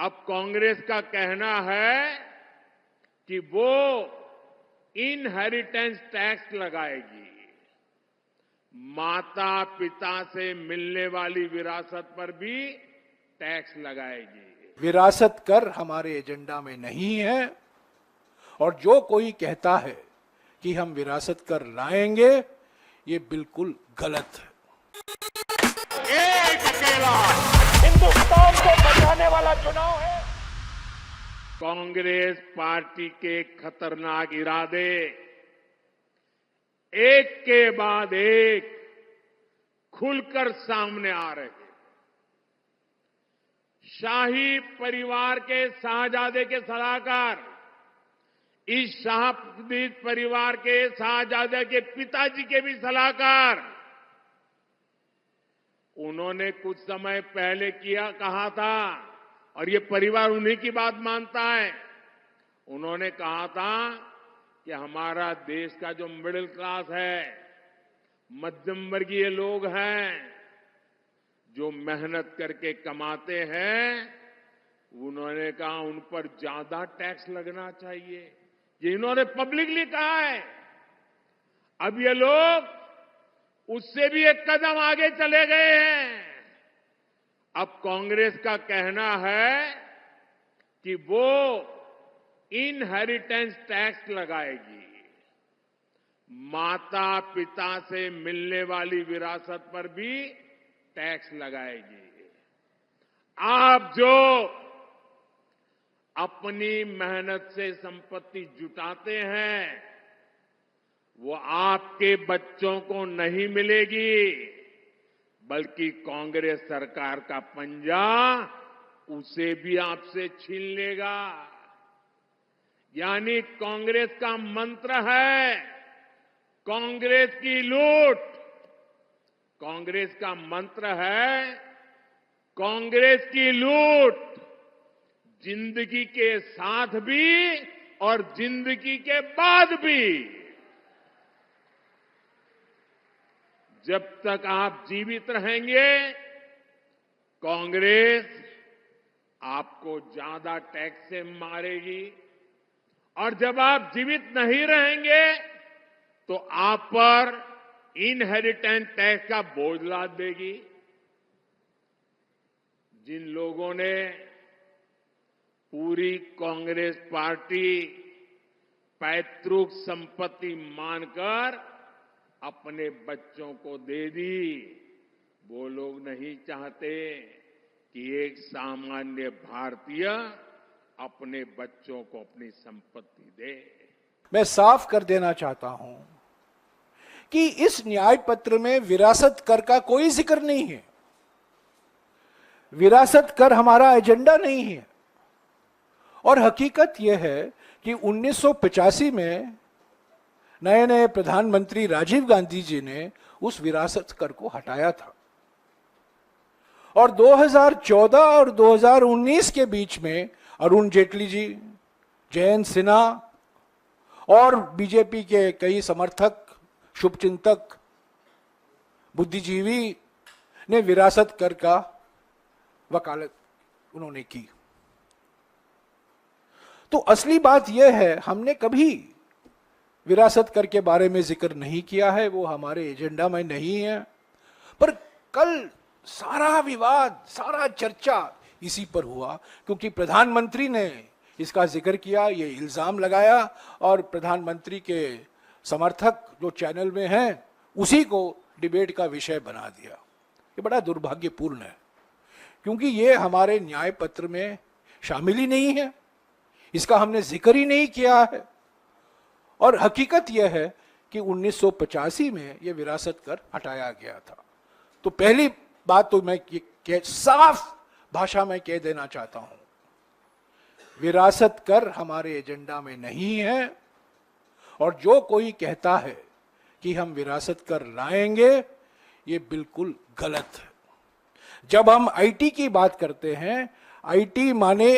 अब कांग्रेस का कहना है कि वो इनहेरिटेंस टैक्स लगाएगी, माता पिता से मिलने वाली विरासत पर भी टैक्स लगाएगी। विरासत कर हमारे एजेंडा में नहीं है और जो कोई कहता है कि हम विरासत कर लाएंगे, ये बिल्कुल गलत है। एक अकेला हिंदुस्तान को बचाने वाला चुनाव है। कांग्रेस पार्टी के खतरनाक इरादे एक के बाद एक खुलकर सामने आ रहे हैं। शाही परिवार के शाहजादे के सलाहकार, इस शाहजी परिवार के शाहजादे के पिताजी के भी सलाहकार, उन्होंने कुछ समय पहले कहा था, और ये परिवार उन्हीं की बात मानता है। उन्होंने कहा था कि हमारा देश का जो मिडिल क्लास है, मध्यम वर्गीय लोग हैं, जो मेहनत करके कमाते हैं, उन्होंने कहा उन पर ज्यादा टैक्स लगना चाहिए। ये इन्होंने पब्लिकली कहा है। अब ये लोग उससे भी एक कदम आगे चले गए हैं। अब कांग्रेस का कहना है कि वो इनहेरिटेंस टैक्स लगाएगी, माता पिता से मिलने वाली विरासत पर भी टैक्स लगाएगी। आप जो अपनी मेहनत से संपत्ति जुटाते हैं, वो आपके बच्चों को नहीं मिलेगी, बल्कि कांग्रेस सरकार का पंजा उसे भी आपसे छीन लेगा। यानी कांग्रेस का मंत्र है कांग्रेस की लूट। कांग्रेस का मंत्र है कांग्रेस की लूट, जिंदगी के साथ भी और जिंदगी के बाद भी। जब तक आप जीवित रहेंगे, कांग्रेस आपको ज्यादा टैक्स से मारेगी, और जब आप जीवित नहीं रहेंगे तो आप पर इनहेरिटेंस टैक्स का बोझ लाद देगी। जिन लोगों ने पूरी कांग्रेस पार्टी पैतृक संपत्ति मानकर अपने बच्चों को दे दी, वो लोग नहीं चाहते कि एक सामान्य भारतीय अपने बच्चों को अपनी संपत्ति दे। मैं साफ कर देना चाहता हूं कि इस न्याय पत्र में विरासत कर का कोई जिक्र नहीं है। विरासत कर हमारा एजेंडा नहीं है। और हकीकत यह है कि 1985 में नए नए प्रधानमंत्री राजीव गांधी जी ने उस विरासत कर को हटाया था, और 2014 और 2019 के बीच में अरुण जेटली जी, जयंत सिन्हा और बीजेपी के कई समर्थक, शुभचिंतक, बुद्धिजीवी ने विरासत कर का वकालत उन्होंने की। तो असली बात यह है, हमने कभी विरासत कर के बारे में जिक्र नहीं किया है, वो हमारे एजेंडा में नहीं है। पर कल सारा विवाद, सारा चर्चा इसी पर हुआ, क्योंकि प्रधानमंत्री ने इसका जिक्र किया, ये इल्जाम लगाया, और प्रधानमंत्री के समर्थक जो चैनल में हैं उसी को डिबेट का विषय बना दिया। ये बड़ा दुर्भाग्यपूर्ण है, क्योंकि ये हमारे न्याय पत्र में शामिल ही नहीं है, इसका हमने जिक्र ही नहीं किया है। और हकीकत यह है कि 1985 में यह विरासत कर हटाया गया था। तो पहली बात तो मैं साफ भाषा में कह देना चाहता हूं, विरासत कर हमारे एजेंडा में नहीं है, और जो कोई कहता है कि हम विरासत कर लाएंगे, ये बिल्कुल गलत है। जब हम आईटी की बात करते हैं, आईटी माने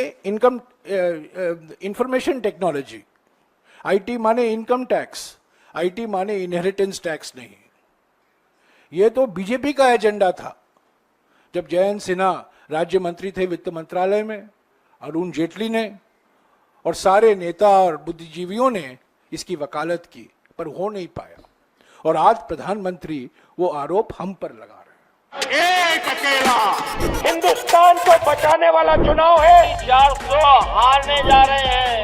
इंफॉर्मेशन टेक्नोलॉजी, आईटी माने इनकम टैक्स, आईटी माने इनहेरिटेंस टैक्स नहीं। ये तो बीजेपी का एजेंडा था। जब जयंत सिन्हा राज्य मंत्री थे वित्त मंत्रालय में, अरुण जेटली ने और सारे नेता और बुद्धिजीवियों ने इसकी वकालत की, पर हो नहीं पाया। और आज प्रधानमंत्री वो आरोप हम पर लगा रहे हैं। एक अकेला हिंदुस्तान को बचाने वाला चुनाव है। 400 हारने जा रहे हैं।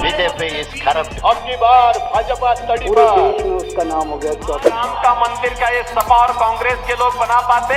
BJP is corrupt. अब की बार भाजपा तड़ीपार। उसका नाम हो गया राम का मंदिर का ये सपा और कांग्रेस के लोग बना पाते